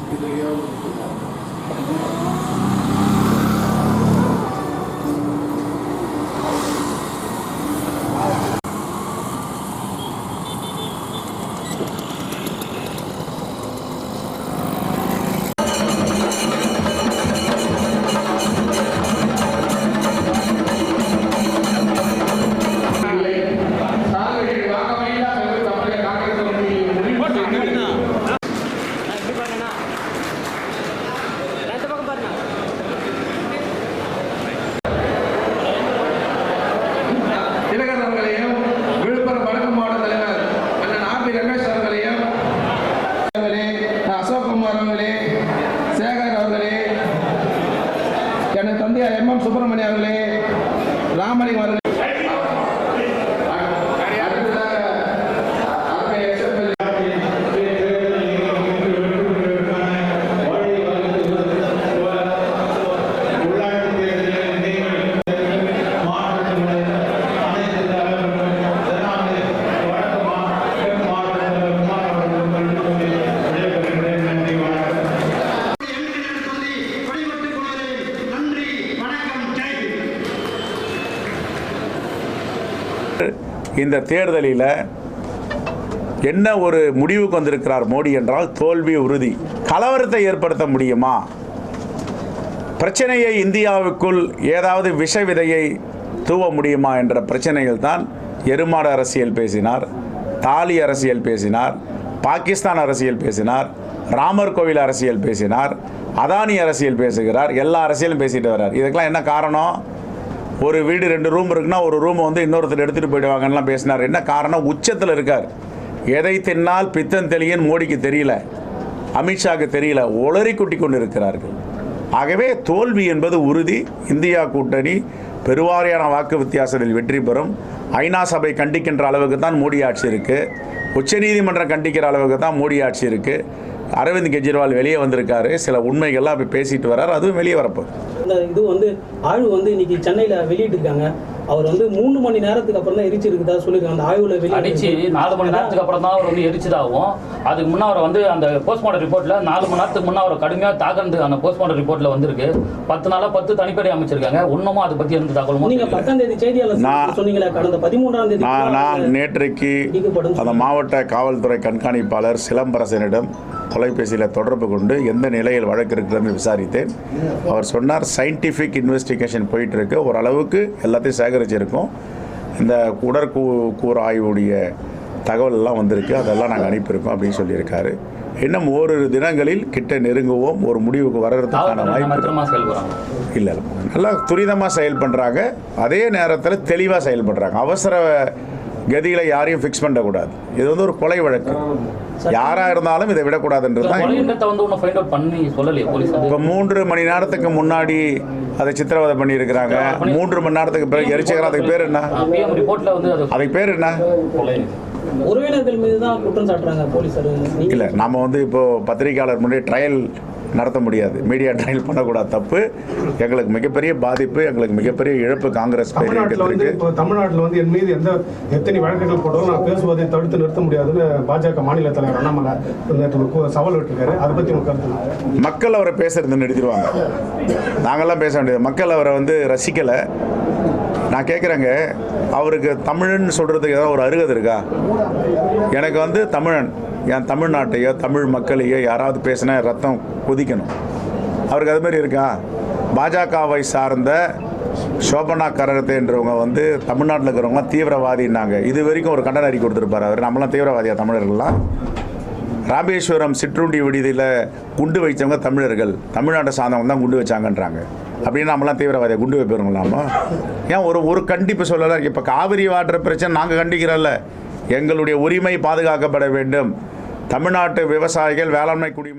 எனது தந்தை எம்.எம். சுப்பிரமணிய அவர்களே, ராமலிங்கம் அவர்களே, இந்த தேர்தலில் என்ன ஒரு முடிவுக்கு வந்திருக்கிறார் மோடி என்றால் தோல்வி உறுதி. கலவரத்தை ஏற்படுத்த முடியுமா? பிரச்சனையை இந்தியாவுக்குள் ஏதாவது விஷ விதையை தூவ முடியுமா என்ற பிரச்சனைகள் தான். எருமாடு அரசியல் பேசினார், தாலி அரசியல் பேசினார், பாகிஸ்தான் அரசியல் பேசினார், ராமர் கோவில் அரசியல் பேசினார், அதானி அரசியல் பேசுகிறார், எல்லா அரசியலும் பேசிட்டு வர்றார். இதுக்கெல்லாம் என்ன காரணம்? ஒரு வீடு 2 ரூம் இருக்குன்னா ஒரு ரூம் வந்து இன்னொருத்தர் எடுத்துகிட்டு போயிடுவாங்கலாம் பேசினார். என்ன காரணம்? உச்சத்தில் இருக்கார். எதை தின்னால் பித்தன் தெளியன் மோடிக்கு தெரியல, அமித்ஷாவுக்கு தெரியல, ஒளரி குட்டி கொண்டு இருக்கிறார்கள். ஆகவே தோல்வி என்பது உறுதி. இந்தியா கூட்டணி பெருவாரியான வாக்கு வித்தியாசத்தில் வெற்றி பெறும். ஐநா சபை கண்டிக்கின்ற அளவுக்கு தான் மோடி ஆட்சி இருக்குது. உச்சநீதிமன்றம் கண்டிக்கிற அளவுக்கு தான் மோடி ஆட்சி இருக்குது. அரவிந்த் கெஜ்ரிவால் வெளியே வந்திருக்காரு, சில உண்மைகள்லாம் அப்படி பேசிட்டு வர்றார், அதுவும் வெளியே வரப்போகுது. இது வந்து ஆய்வு வந்து இன்னைக்கு சென்னையில் வெளியிட்டிருக்காங்க. அவர் வந்து 3 மணி நேரத்துக்கு அப்புறம் தான் எரிச்சிருக்குதா சொல்லியிருக்காங்க. அந்த ஆய்வுல அடிச்சு 4 மணி நேரத்துக்கு அப்புறம் தான் அவர் வந்து எரிச்சதாகும். அதுக்கு முன்னே அவர் வந்து அந்த போஸ்ட்மார்ட்டம் ரிப்போர்ட்ல 4 மணி நேரத்துக்கு முன்னே அவர் கடுமையாக தாக்குறது அந்த போஸ்ட்மார்ட்டம் ரிப்போர்ட்ல வந்திருக்கு. 10 நாளா 10 தனிப்படை அமைச்சிருக்காங்க. ஒன்றும் அதை பற்றி எந்த தகவலும் நீங்க 10ஆம் தேதி செய்தியாளர் சொன்னீங்களா? கடந்த 13ஆம் தேதி நான் நேற்றைக்கு அந்த மாவட்ட காவல்துறை கண்காணிப்பாளர் சிலம்பரசனிடம் தொலைபேசியில் தொடர்பு கொண்டு எந்த நிலையில் வழக்கு இருக்கிறதுன்னு விசாரித்தேன். அவர் சொன்னார், சயின்டிஃபிக் இன்வெஸ்டிகேஷன் போயிட்டு இருக்கு, ஓரளவுக்கு எல்லாத்தையும் சேகரிச்சிருக்கோம். இந்த உடற்கூறு ஆய்வுடைய தகவல் எல்லாம் வந்திருக்கு, அதெல்லாம் நாங்கள் அனுப்பியிருக்கோம் அப்படின்னு சொல்லியிருக்காரு. இன்னும் ஓரிரு தினங்களில் கிட்ட நெருங்குவோம், ஒரு முடிவுக்கு வர்றதுக்கான வாய்ப்பு இல்லை. நல்லா துரிதமாக செயல் பண்ணுறாங்க, அதே நேரத்தில் தெளிவாக செயல்படுறாங்க. அவசர கதிகளை யாரையும் ஃபிக்ஸ் பண்ணக்கூடாது. இது வந்து ஒரு கொலை வழக்கு, யாராக இருந்தாலும் இதை விடக்கூடாதுன்றது தான். இப்போ 3 மணி நேரத்துக்கு முன்னாடி அதை சித்திரவதை பண்ணியிருக்கிறாங்க. 3 மணி நேரத்துக்கு பிறகு எரிச்சுக்கிறாங்க. அதுக்கு பேர் என்ன? அதுக்கு பேர் என்ன? உறவினர்கள் மீது தான் குற்றம் சாட்டுறாங்க போலீசார். இல்லை, நம்ம வந்து இப்போ பத்திரிகையாளர் முன்னாடி ட்ரையல் நடத்த முடியாது, மீடியா ட்ரையல் பண்ணக்கூடாது, தப்பு. எங்களுக்கு மிகப்பெரிய பாதிப்பு, எங்களுக்கு மிகப்பெரிய இழப்பு காங்கிரஸ் இருக்கு. தமிழ்நாட்டில் வந்து என் மீது எத்தனை வழக்குகள் போட்டாலும் நான் பேசுவதை தடுத்து நிறுத்த முடியாதுன்னு பாஜக மாநில தலைவர் அண்ணாமலை சவால் விட்டுருக்காரு. அதை பற்றி கருத்து? மக்கள் அவரை பேசுறது நிறுத்திடுவாங்க, நாங்கள்லாம் பேச வேண்டியது. மக்கள் அவரை வந்து ரசிக்கலை. நான் கேட்குறேங்க, அவருக்கு தமிழன்னு சொல்கிறதுக்கு ஏதாவது ஒரு அருகதை இருக்கா? எனக்கு வந்து தமிழன், என் தமிழ்நாட்டையோ தமிழ் மக்களையோ யாராவது பேசினா ரத்தம் கொதிக்கணும். அவருக்கு அது மாதிரி இருக்கா? பாஜகவை சார்ந்த சோபனா கரகத்தைன்றவங்க வந்து தமிழ்நாட்டில் இருக்கிறவங்க தீவிரவாதின்னாங்க. இது வரைக்கும் ஒரு கண்டன அறிக்கை கொடுத்துருப்பார் அவர். நம்மளாம் தீவிரவாதியா தமிழர்கள்லாம்? ராமேஸ்வரம் சிற்றுண்டி விடுதியில் குண்டு வைத்தவங்க தமிழர்கள், தமிழ்நாட்டை சார்ந்தவங்க தான் குண்டு வச்சாங்கன்றாங்க. அப்படின்னு நம்மளாம் தீவிரவாதியை குண்டு வைப்போங்களாமா? ஏன் ஒரு கண்டிப்பு சொல்லலை? இப்போ காவிரி வாட்டர் பிரச்சனை நாங்கள் கண்டிக்கிறோம்ல, எங்களுடைய உரிமை பாதுகாக்கப்பட வேண்டும். தமிழ்நாட்டு விவசாயிகள் வேளாண்மை குடிமை